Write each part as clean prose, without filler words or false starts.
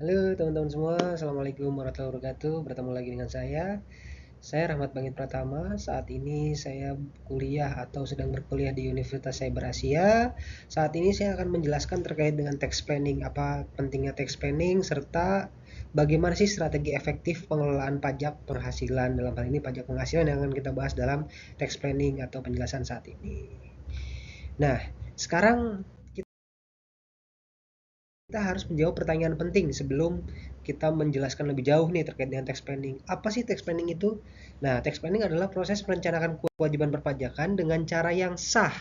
Halo teman-teman semua, Assalamualaikum warahmatullahi wabarakatuh. Bertemu lagi dengan saya Rahmat Bangit Pratama. Saat ini saya kuliah atau sedang berkuliah di Universitas Cyber Asia. Saat ini saya akan menjelaskan terkait dengan tax planning, apa pentingnya tax planning, serta bagaimana sih strategi efektif pengelolaan pajak penghasilan, dalam hal ini pajak penghasilan yang akan kita bahas dalam tax planning atau penjelasan saat ini. Nah, sekarang kita harus menjawab pertanyaan penting sebelum kita menjelaskan lebih jauh nih terkait dengan tax planning. Apa sih tax planning itu? Nah, tax planning adalah proses merencanakan kewajiban perpajakan dengan cara yang sah,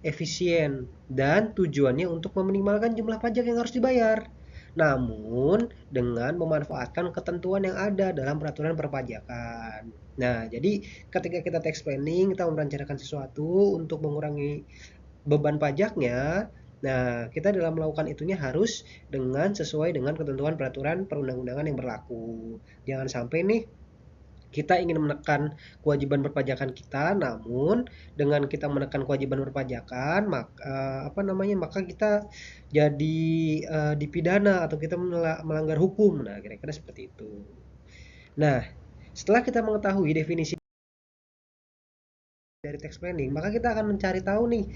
efisien, dan tujuannya untuk meminimalkan jumlah pajak yang harus dibayar. Namun, dengan memanfaatkan ketentuan yang ada dalam peraturan perpajakan. Nah, jadi ketika kita tax planning, kita merencanakan sesuatu untuk mengurangi beban pajaknya. Nah, kita dalam melakukan itunya harus dengan sesuai dengan ketentuan peraturan perundang-undangan yang berlaku. Jangan sampai nih kita ingin menekan kewajiban perpajakan kita, namun dengan kita menekan kewajiban perpajakan, maka kita jadi dipidana atau kita melanggar hukum. Nah, kira-kira seperti itu. Nah, setelah kita mengetahui definisi dari tax planning, maka kita akan mencari tahu nih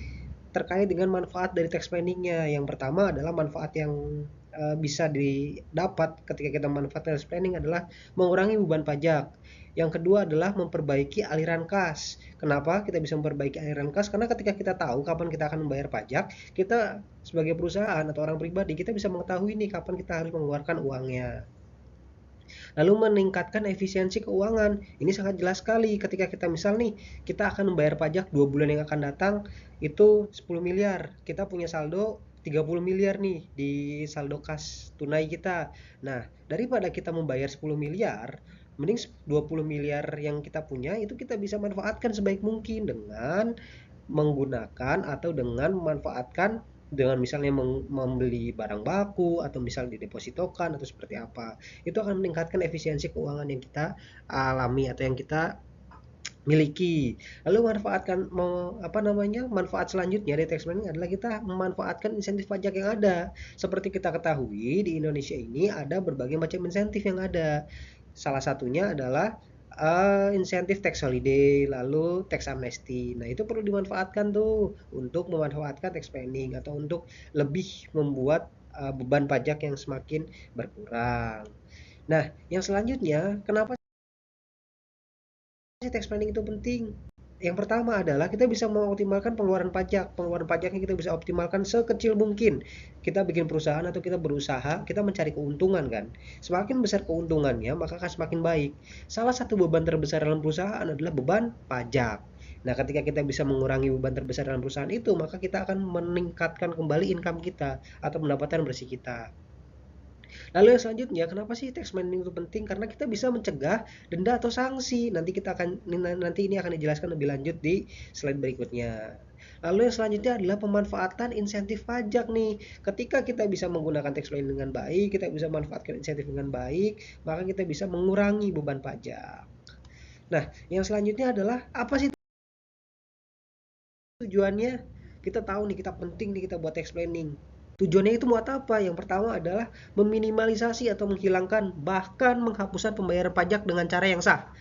terkait dengan manfaat dari tax planningnya. Yang pertama adalah manfaat yang bisa didapat ketika kita manfaat tax planning adalah mengurangi beban pajak. Yang kedua adalah memperbaiki aliran kas. Kenapa kita bisa memperbaiki aliran kas? Karena ketika kita tahu kapan kita akan membayar pajak, kita sebagai perusahaan atau orang pribadi, kita bisa mengetahui nih kapan kita harus mengeluarkan uangnya. Lalu meningkatkan efisiensi keuangan. Ini sangat jelas sekali ketika kita misal nih, kita akan membayar pajak 2 bulan yang akan datang itu 10 miliar. Kita punya saldo 30 miliar nih di saldo kas tunai kita. Nah, daripada kita membayar 10 miliar, mending 20 miliar yang kita punya itu kita bisa manfaatkan sebaik mungkin dengan menggunakan atau dengan memanfaatkan dengan misalnya membeli barang baku atau misal didepositokan atau seperti apa. Itu akan meningkatkan efisiensi keuangan yang kita alami atau yang kita miliki. Lalu manfaat selanjutnya dari tax planning adalah kita memanfaatkan insentif pajak yang ada. Seperti kita ketahui di Indonesia ini ada berbagai macam insentif yang ada. Salah satunya adalah insentif tax holiday, lalu tax amnesty. Nah, itu perlu dimanfaatkan tuh untuk memanfaatkan tax planning atau untuk lebih membuat beban pajak yang semakin berkurang. Nah, yang selanjutnya, kenapa sih tax planning itu penting? Yang pertama adalah kita bisa mengoptimalkan pengeluaran pajak. Pengeluaran pajaknya kita bisa optimalkan sekecil mungkin. Kita bikin perusahaan atau kita berusaha, kita mencari keuntungan kan. Semakin besar keuntungannya, maka akan semakin baik. Salah satu beban terbesar dalam perusahaan adalah beban pajak. Nah, ketika kita bisa mengurangi beban terbesar dalam perusahaan itu, maka kita akan meningkatkan kembali income kita atau pendapatan bersih kita. Lalu yang selanjutnya, kenapa sih tax planning itu penting? Karena kita bisa mencegah denda atau sanksi. Nanti ini akan dijelaskan lebih lanjut di slide berikutnya. Lalu yang selanjutnya adalah pemanfaatan insentif pajak nih. Ketika kita bisa menggunakan tax planning dengan baik, kita bisa manfaatkan insentif dengan baik, maka kita bisa mengurangi beban pajak. Nah, yang selanjutnya adalah apa sih tujuannya? Kita tahu nih, kita penting nih kita buat tax planning. Tujuannya itu buat apa? Yang pertama adalah meminimalisasi atau menghilangkan bahkan menghapuskan pembayaran pajak dengan cara yang sah.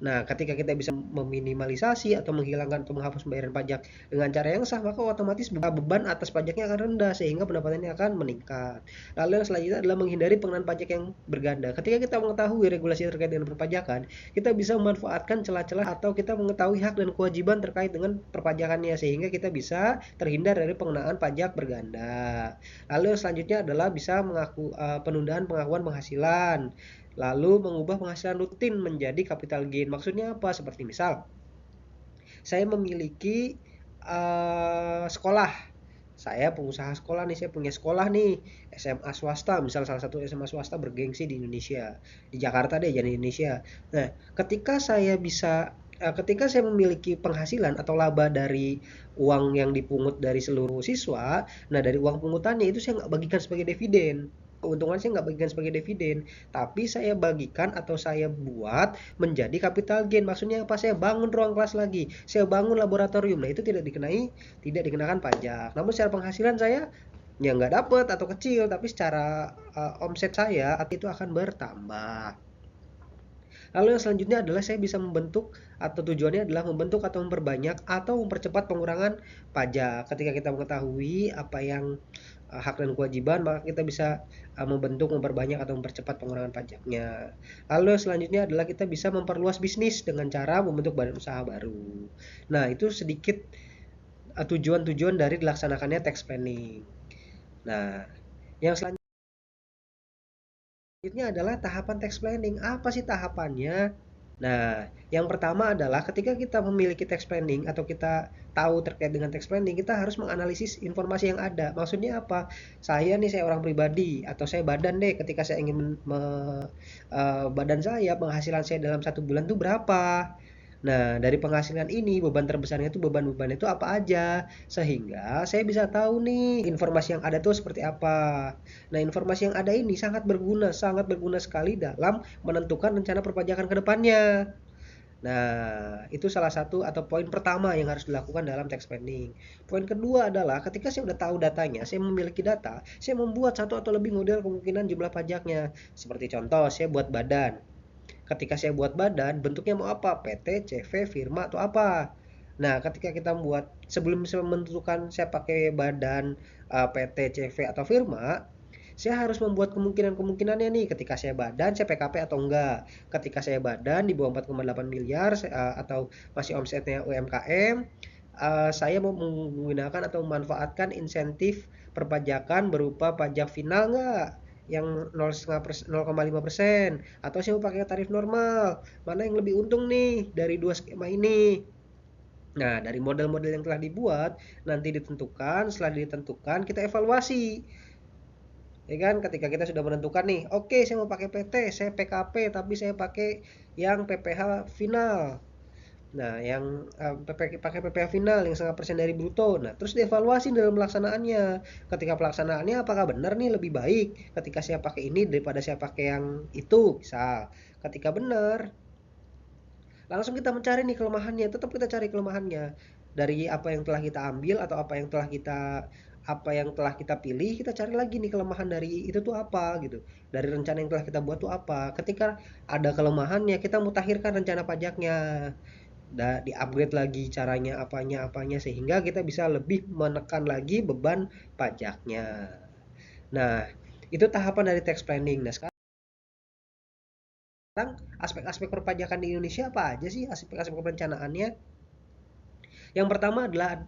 Nah, ketika kita bisa meminimalisasi atau menghilangkan atau menghapus pembayaran pajak dengan cara yang sah, maka otomatis beban atas pajaknya akan rendah sehingga pendapatannya akan meningkat. Lalu yang selanjutnya adalah menghindari pengenaan pajak yang berganda. Ketika kita mengetahui regulasi terkait dengan perpajakan, kita bisa memanfaatkan celah-celah atau kita mengetahui hak dan kewajiban terkait dengan perpajakannya sehingga kita bisa terhindar dari pengenaan pajak berganda. Lalu yang selanjutnya adalah bisa penundaan pengakuan penghasilan. Lalu mengubah penghasilan rutin menjadi capital gain. Maksudnya apa? Seperti misal, saya memiliki sekolah. Saya pengusaha sekolah nih, saya punya sekolah nih, SMA swasta, misal salah satu SMA swasta bergengsi di Indonesia, di Jakarta deh, jadi Indonesia. Nah, ketika saya memiliki penghasilan atau laba dari uang yang dipungut dari seluruh siswa, nah dari uang pungutannya itu saya nggak bagikan sebagai dividen. Keuntungan saya nggak bagikan sebagai dividen, tapi saya bagikan atau saya buat menjadi capital gain. Maksudnya apa? Saya bangun ruang kelas lagi, saya bangun laboratorium. Nah, itu tidak dikenakan pajak. Namun secara penghasilan saya ya nggak dapet atau kecil, tapi secara omset saya itu akan bertambah. Lalu yang selanjutnya adalah saya bisa membentuk atau tujuannya adalah membentuk atau memperbanyak atau mempercepat pengurangan pajak. Ketika kita mengetahui apa yang hak dan kewajiban, maka kita bisa membentuk, memperbanyak atau mempercepat pengurangan pajaknya. Lalu yang selanjutnya adalah kita bisa memperluas bisnis dengan cara membentuk badan usaha baru. Nah, itu sedikit tujuan-tujuan dari dilaksanakannya tax planning. Nah, yang selanjutnya adalah tahapan tax planning. Apa sih tahapannya? Nah, yang pertama adalah ketika kita memiliki tax planning atau kita tahu terkait dengan tax planning, kita harus menganalisis informasi yang ada. Maksudnya apa? Saya nih, saya orang pribadi atau saya badan deh, ketika saya ingin badan saya, penghasilan saya dalam 1 bulan tuh berapa? Nah, dari penghasilan ini beban terbesarnya itu beban-beban itu apa aja, sehingga saya bisa tahu nih informasi yang ada tuh seperti apa. Nah, informasi yang ada ini sangat berguna sekali dalam menentukan rencana perpajakan ke depannya. Nah, itu salah satu atau poin pertama yang harus dilakukan dalam tax planning. Poin kedua adalah ketika saya udah tahu datanya, saya memiliki data, saya membuat satu atau lebih model kemungkinan jumlah pajaknya. Seperti contoh, saya buat badan. Ketika saya buat badan, bentuknya mau apa? PT, CV, firma, atau apa? Nah, ketika kita membuat, sebelum saya menentukan saya pakai badan PT, CV, atau firma, saya harus membuat kemungkinan-kemungkinannya nih. Ketika saya badan, saya PKP atau enggak. Ketika saya badan di bawah 4,8 miliar atau masih omsetnya UMKM, saya mau menggunakan atau memanfaatkan insentif perpajakan berupa pajak final enggak? Yang 0,5% atau saya mau pakai tarif normal, mana yang lebih untung nih dari dua skema ini. Nah, dari model-model yang telah dibuat nanti ditentukan, setelah ditentukan kita evaluasi, ya kan? Ketika kita sudah menentukan nih, oke, saya mau pakai PT, saya PKP tapi saya pakai yang PPh final. Nah, yang pakai PPh final yang 1,5% dari bruto. Nah, terus dievaluasi dalam pelaksanaannya. Ketika pelaksanaannya apakah benar nih lebih baik ketika saya pakai ini daripada saya pakai yang itu, misal. Ketika benar, langsung kita mencari nih kelemahannya. Tetap kita cari kelemahannya dari apa yang telah kita ambil atau apa yang telah kita pilih, kita cari lagi nih kelemahan dari itu tuh apa gitu. Dari rencana yang telah kita buat tuh apa. Ketika ada kelemahannya, kita mutakhirkan rencana pajaknya, di-upgrade lagi caranya apanya sehingga kita bisa lebih menekan lagi beban pajaknya. Nah, itu tahapan dari tax planning. Nah, sekarang aspek-aspek perpajakan di Indonesia apa aja sih aspek-aspek perencanaannya? Yang pertama adalah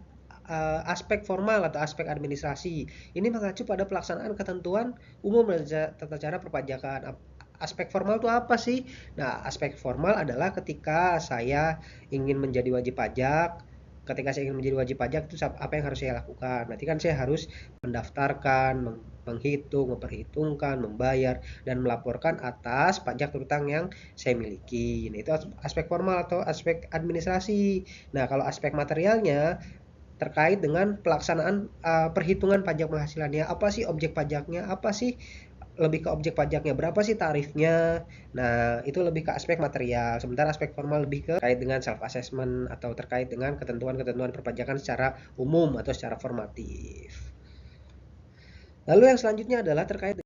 aspek formal atau aspek administrasi. Ini mengacu pada pelaksanaan ketentuan umum dan tata cara perpajakan. Aspek formal itu apa sih? Nah, aspek formal adalah ketika saya ingin menjadi wajib pajak. Ketika saya ingin menjadi wajib pajak itu apa yang harus saya lakukan? Berarti kan saya harus mendaftarkan, menghitung, memperhitungkan, membayar, dan melaporkan atas pajak terutang yang saya miliki. Nah, itu aspek formal atau aspek administrasi. Nah, kalau aspek materialnya terkait dengan pelaksanaan perhitungan pajak penghasilannya, apa sih objek pajaknya, apa sih lebih ke objek pajaknya, berapa sih tarifnya. Nah, itu lebih ke aspek material. Sementara aspek formal lebih ke terkait dengan self assessment atau terkait dengan ketentuan-ketentuan perpajakan secara umum atau secara formatif. Lalu yang selanjutnya adalah terkait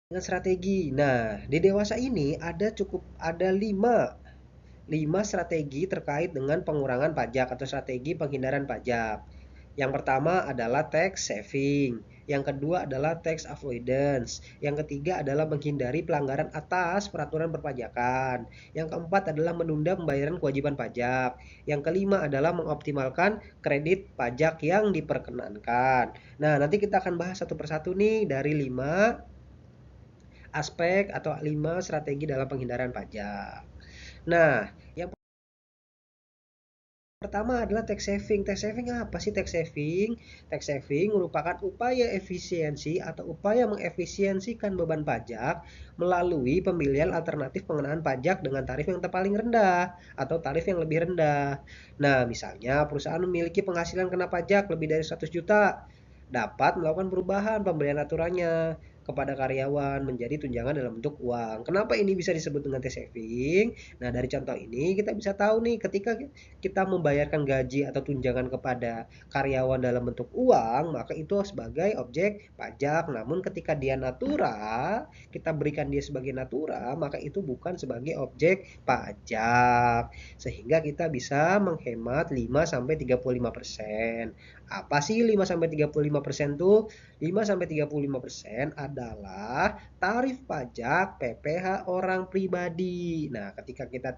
dengan strategi. Nah, di dewasa ini ada lima strategi terkait dengan pengurangan pajak atau strategi penghindaran pajak. Yang pertama adalah tax saving, yang kedua adalah tax avoidance, yang ketiga adalah menghindari pelanggaran atas peraturan perpajakan, yang keempat adalah menunda pembayaran kewajiban pajak, yang kelima adalah mengoptimalkan kredit pajak yang diperkenankan. Nah, nanti kita akan bahas satu persatu nih dari 5 aspek atau 5 strategi dalam penghindaran pajak. Nah, yang pertama adalah tax saving. Tax saving apa sih tax saving? Tax saving merupakan upaya efisiensi atau upaya mengefisiensikan beban pajak melalui pemilihan alternatif pengenaan pajak dengan tarif yang terpaling rendah atau tarif yang lebih rendah. Nah, misalnya perusahaan memiliki penghasilan kena pajak lebih dari 100 juta, dapat melakukan perubahan pemberian aturannya. kepada karyawan menjadi tunjangan dalam bentuk uang. Kenapa ini bisa disebut dengan tax saving? Nah, dari contoh ini kita bisa tahu nih, ketika kita membayarkan gaji atau tunjangan kepada karyawan dalam bentuk uang, maka itu sebagai objek pajak. Namun ketika dia natura, kita berikan dia sebagai natura, maka itu bukan sebagai objek pajak. Sehingga kita bisa menghemat 5-35%. Apa sih 5-35% tuh? 5-35% adalah tarif pajak PPh orang pribadi. Nah, ketika kita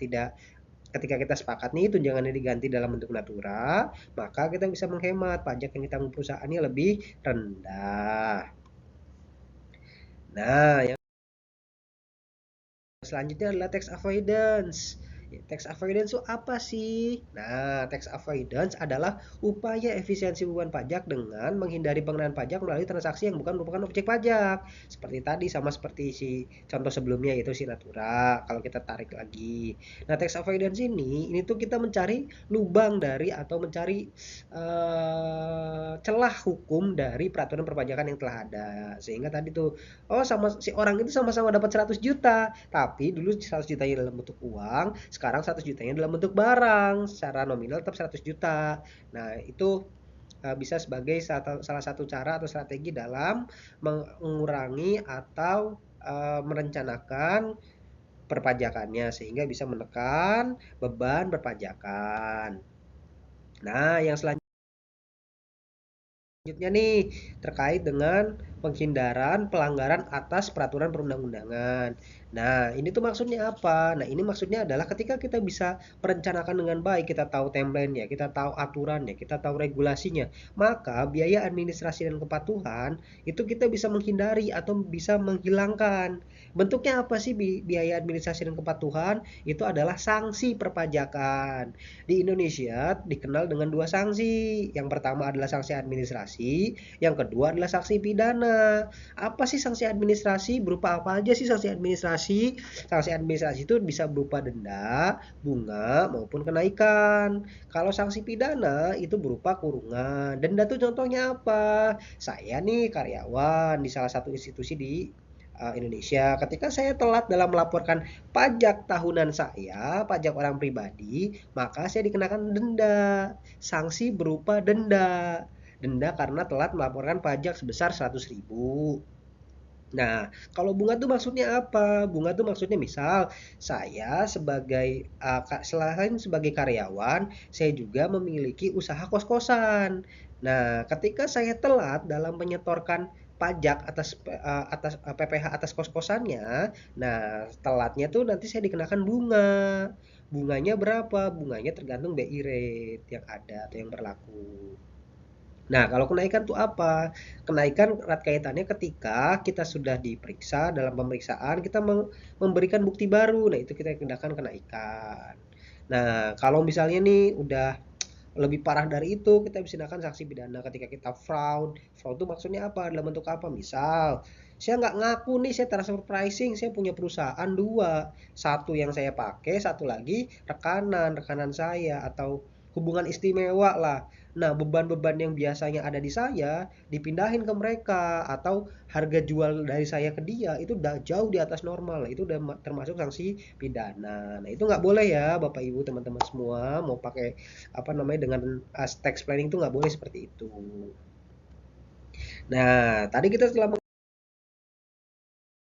sepakat nih tunjangannya diganti dalam bentuk natura, maka kita bisa menghemat pajak yang ditanggung perusahaannya lebih rendah. Nah, yang selanjutnya adalah tax avoidance. Tax avoidance itu apa sih? Nah, tax avoidance adalah upaya efisiensi beban pajak dengan menghindari pengenaan pajak melalui transaksi yang bukan merupakan objek pajak. Seperti tadi, sama seperti si contoh sebelumnya, yaitu si natura. Kalau kita tarik lagi. Nah, tax avoidance ini tuh kita mencari lubang dari atau mencari celah hukum dari peraturan perpajakan yang telah ada. Sehingga tadi tuh, oh sama si orang itu sama-sama dapat 100 juta, tapi dulu 100 jutanya dalam bentuk uang, sekarang 100 jutanya dalam bentuk barang, secara nominal tetap 100 juta. Nah, itu bisa sebagai salah satu cara atau strategi dalam mengurangi atau merencanakan perpajakannya sehingga bisa menekan beban perpajakan. Nah, yang selanjutnya nih terkait dengan penghindaran pelanggaran atas peraturan perundang-undangan. Nah, ini tuh maksudnya apa? Nah, ini maksudnya adalah ketika kita bisa merencanakan dengan baik, kita tahu timeline-nya, kita tahu aturannya, kita tahu regulasinya, maka biaya administrasi dan kepatuhan itu kita bisa menghindari atau bisa menghilangkan. Bentuknya apa sih biaya administrasi dan kepatuhan? Itu adalah sanksi perpajakan. Di Indonesia dikenal dengan dua sanksi. Yang pertama adalah sanksi administrasi, yang kedua adalah sanksi pidana. Apa sih sanksi administrasi? Berupa apa aja sih sanksi administrasi? Sanksi administrasi itu bisa berupa denda, bunga, maupun kenaikan. Kalau sanksi pidana itu berupa kurungan. Denda tuh contohnya apa? Saya nih karyawan di salah satu institusi di Indonesia. Ketika saya telat dalam melaporkan pajak tahunan saya, pajak orang pribadi, maka saya dikenakan denda. Sanksi berupa denda. Denda karena telat melaporkan pajak sebesar 100.000. Nah, kalau bunga tuh maksudnya apa? Bunga tuh maksudnya misal saya sebagai selain sebagai karyawan, saya juga memiliki usaha kos-kosan. Nah, ketika saya telat dalam menyetorkan pajak atas PPh atas kos-kosannya, nah telatnya tuh nanti saya dikenakan bunga. Bunganya berapa? Bunganya tergantung BI rate yang ada atau yang berlaku. Nah, kalau kenaikan tuh apa? Kenaikan erat kaitannya ketika kita sudah diperiksa, dalam pemeriksaan kita memberikan bukti baru. Nah, itu kita tindakan kenaikan. Nah, kalau misalnya nih udah lebih parah dari itu, kita bisa tindakan sanksi pidana ketika kita fraud. Fraud itu maksudnya apa? Dalam bentuk apa? Misal, saya nggak ngaku nih saya transfer pricing, saya punya perusahaan dua. Satu yang saya pakai, satu lagi rekanan saya atau hubungan istimewa lah. Nah, beban-beban yang biasanya ada di saya dipindahin ke mereka atau harga jual dari saya ke dia itu udah jauh di atas normal. Itu udah termasuk sanksi pidana. Nah, itu nggak boleh ya, Bapak Ibu, teman-teman semua mau pakai apa namanya dengan tax planning itu nggak boleh seperti itu. Nah, tadi kita setelah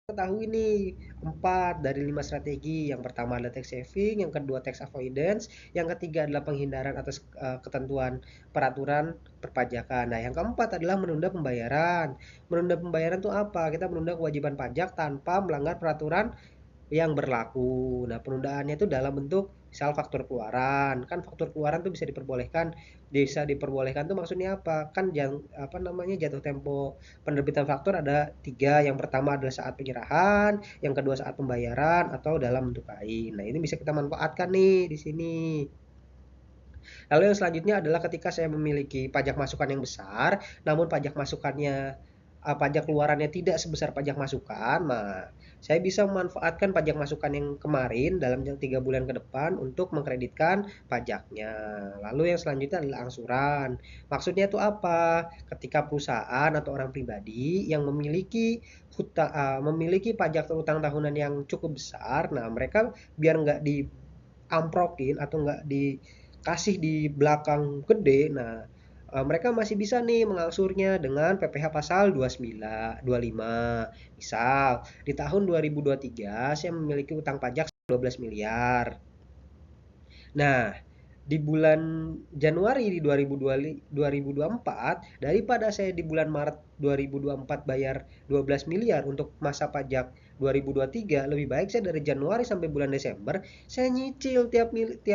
ketahui nih 4 dari 5 strategi. Yang pertama adalah tax saving, yang kedua tax avoidance, yang ketiga adalah penghindaran atas ketentuan peraturan perpajakan. Nah, yang keempat adalah menunda pembayaran. Menunda pembayaran itu apa? Kita menunda kewajiban pajak tanpa melanggar peraturan yang berlaku. Nah, penundaannya itu dalam bentuk misal faktur keluaran. Kan faktur keluaran tuh bisa diperbolehkan tuh maksudnya apa? Kan yang apa namanya jatuh tempo penerbitan faktur ada 3. Yang pertama adalah saat penyerahan, yang kedua saat pembayaran atau dalam bentuk lain. Nah, ini bisa kita manfaatkan nih di sini. Lalu yang selanjutnya adalah ketika saya memiliki pajak masukan yang besar, namun pajak masukannya pajak keluarannya tidak sebesar pajak masukan, nah saya bisa memanfaatkan pajak masukan yang kemarin dalam 3 bulan ke depan untuk mengkreditkan pajaknya. Lalu yang selanjutnya adalah angsuran. Maksudnya itu apa? Ketika perusahaan atau orang pribadi yang memiliki pajak terutang tahunan yang cukup besar, nah mereka biar nggak diamprokin atau nggak dikasih di belakang gede, nah mereka masih bisa nih mengangsurnya dengan PPh pasal 29, 25. Misal, di tahun 2023 saya memiliki utang pajak 12 miliar. Nah, di bulan Januari di 2024, daripada saya di bulan Maret 2024 bayar 12 miliar untuk masa pajak 2023, lebih baik saya dari Januari sampai bulan Desember saya nyicil tiap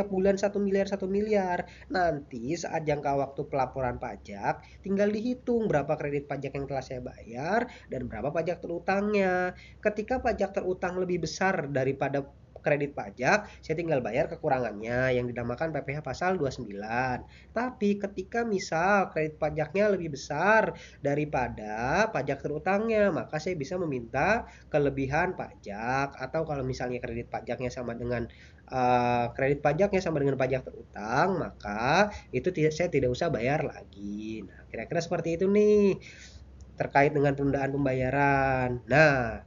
bulan 1 miliar 1 miliar. Nanti saat jangka waktu pelaporan pajak tinggal dihitung berapa kredit pajak yang telah saya bayar dan berapa pajak terutangnya. Ketika pajak terutang lebih besar daripada kredit pajak, saya tinggal bayar kekurangannya yang dinamakan PPh pasal 29. Tapi ketika misal kredit pajaknya lebih besar daripada pajak terutangnya, maka saya bisa meminta kelebihan pajak, atau kalau misalnya kredit pajaknya sama dengan pajak terutang, maka itu saya tidak usah bayar lagi. Nah, kira-kira seperti itu nih terkait dengan penundaan pembayaran. Nah,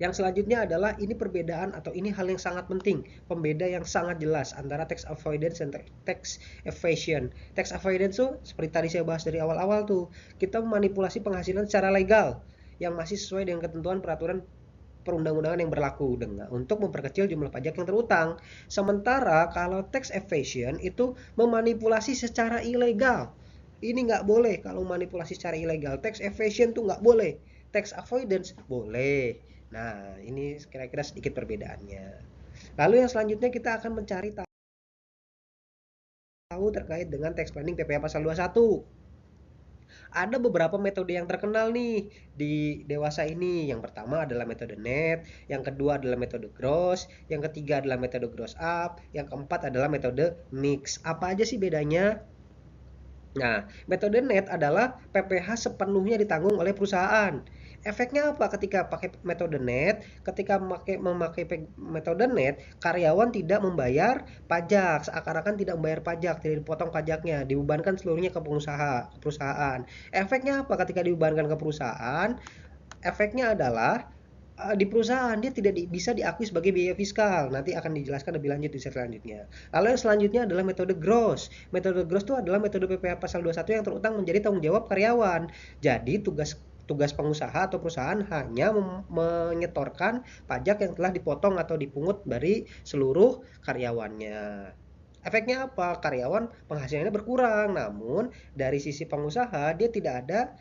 yang selanjutnya adalah ini perbedaan atau ini hal yang sangat penting, pembeda yang sangat jelas antara tax avoidance dan tax evasion. Tax avoidance tuh seperti tadi saya bahas dari awal-awal tuh, kita memanipulasi penghasilan secara legal yang masih sesuai dengan ketentuan peraturan perundang-undangan yang berlaku dengan untuk memperkecil jumlah pajak yang terutang. Sementara kalau tax evasion itu memanipulasi secara ilegal. Ini nggak boleh kalau manipulasi secara ilegal. Tax evasion tuh nggak boleh. Tax avoidance boleh. Nah, ini kira-kira sedikit perbedaannya. Lalu yang selanjutnya kita akan mencari tahu terkait dengan tax planning PPh pasal 21. Ada beberapa metode yang terkenal nih di dewasa ini. Yang pertama adalah metode net, yang kedua adalah metode gross, yang ketiga adalah metode gross up, yang keempat adalah metode mix. Apa aja sih bedanya? Nah, metode net adalah PPh sepenuhnya ditanggung oleh perusahaan. Efeknya apa ketika pakai metode net? Ketika memakai metode net, karyawan tidak membayar pajak, seakan-akan tidak membayar pajak, tidak dipotong pajaknya, dibebankan seluruhnya ke perusahaan. Efeknya apa ketika dibebankan ke perusahaan? Efeknya adalah di perusahaan dia tidak bisa diakui sebagai biaya fiskal. Nanti akan dijelaskan lebih lanjut di slide selanjutnya. Lalu yang selanjutnya adalah metode gross. Metode gross itu adalah metode PPh pasal 21 yang terutang menjadi tanggung jawab karyawan. Jadi tugas pengusaha atau perusahaan hanya menyetorkan pajak yang telah dipotong atau dipungut dari seluruh karyawannya. Efeknya apa? Karyawan penghasilannya berkurang, namun dari sisi pengusaha dia tidak ada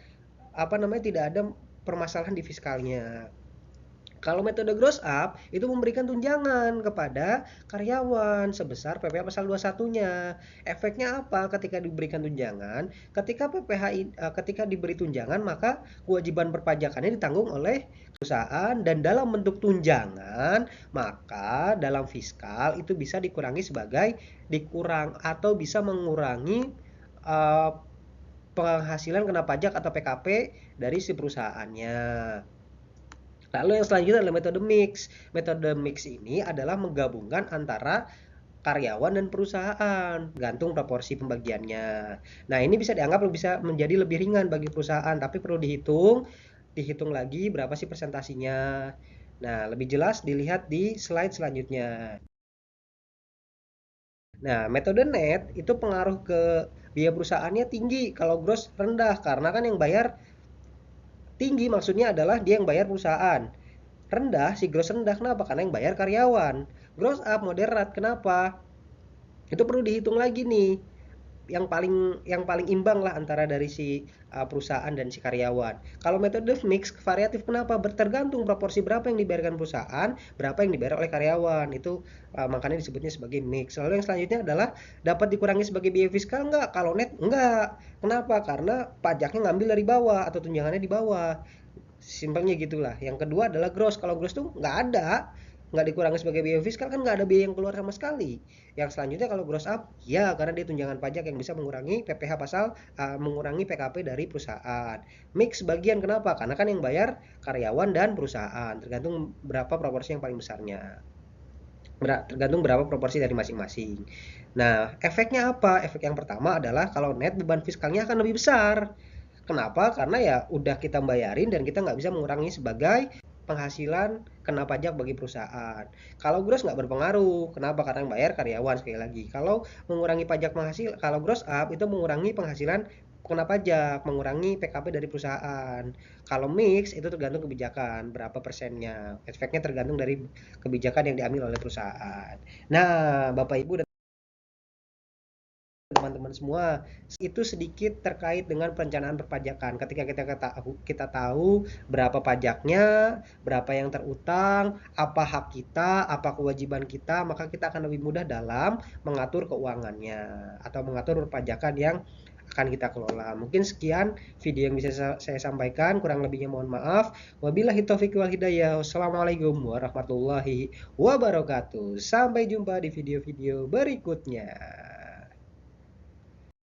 permasalahan di fiskalnya. Kalau metode gross up itu memberikan tunjangan kepada karyawan sebesar PPh pasal 21-nya. Efeknya apa ketika diberikan tunjangan? Ketika diberi tunjangan, maka kewajiban perpajakannya ditanggung oleh perusahaan, dan dalam bentuk tunjangan, maka dalam fiskal itu bisa atau bisa mengurangi uh, penghasilan kena pajak atau PKP dari si perusahaannya. Lalu yang selanjutnya adalah metode mix. Metode mix ini adalah menggabungkan antara karyawan dan perusahaan, gantung proporsi pembagiannya. Nah, ini bisa dianggap bisa menjadi lebih ringan bagi perusahaan, tapi perlu dihitung lagi berapa sih persentasinya. Nah, lebih jelas dilihat di slide selanjutnya. Nah, metode net itu pengaruh ke biaya perusahaannya tinggi, kalau gross rendah, karena kan yang bayar tinggi, maksudnya adalah dia yang bayar perusahaan. Rendah, si gross rendah, kenapa? Karena yang bayar karyawan. Gross up moderat, kenapa? Itu perlu dihitung lagi nih, yang paling imbang lah antara dari si perusahaan dan si karyawan. Kalau metode mix variatif, kenapa? Tergantung proporsi berapa yang dibayarkan perusahaan, berapa yang dibayar oleh karyawan. Itu makanya disebutnya sebagai mix. Lalu yang selanjutnya adalah dapat dikurangi sebagai biaya fiskal enggak? Kalau net enggak. Kenapa? Karena pajaknya ngambil dari bawah atau tunjangannya di bawah. Simpelnya gitulah. Yang kedua adalah gross. Kalau gross tuh nggak ada. nggak dikurangi sebagai biaya fiskal kan nggak ada biaya yang keluar sama sekali. Yang selanjutnya kalau gross up, ya karena dia tunjangan pajak yang bisa mengurangi PPh pasal mengurangi PKP dari perusahaan. Mix bagian kenapa? Karena kan yang bayar karyawan dan perusahaan, tergantung berapa proporsi yang paling besarnya. Tergantung berapa proporsi dari masing-masing. Nah, efeknya apa? Efek yang pertama adalah kalau net beban fiskalnya akan lebih besar. Kenapa? Karena ya udah kita bayarin dan kita nggak bisa mengurangi sebagai penghasilan kena pajak bagi perusahaan. Kalau gross nggak berpengaruh. Kenapa? Karena yang bayar karyawan sekali lagi. Kalau mengurangi pajak penghasilan, kalau gross up itu mengurangi penghasilan kena pajak, mengurangi PKP dari perusahaan. Kalau mix itu tergantung kebijakan, berapa persennya. Efeknya tergantung dari kebijakan yang diambil oleh perusahaan. Nah, Bapak Ibu dan teman-teman semua, itu sedikit terkait dengan perencanaan perpajakan. Ketika kita tahu berapa pajaknya, berapa yang terutang, apa hak kita, apa kewajiban kita, maka kita akan lebih mudah dalam mengatur keuangannya atau mengatur perpajakan yang akan kita kelola. Mungkin sekian video yang bisa saya sampaikan, kurang lebihnya mohon maaf. Wabillahi taufiq wal hidayah. Wassalamualaikum warahmatullahi wabarakatuh. Sampai jumpa di video-video berikutnya.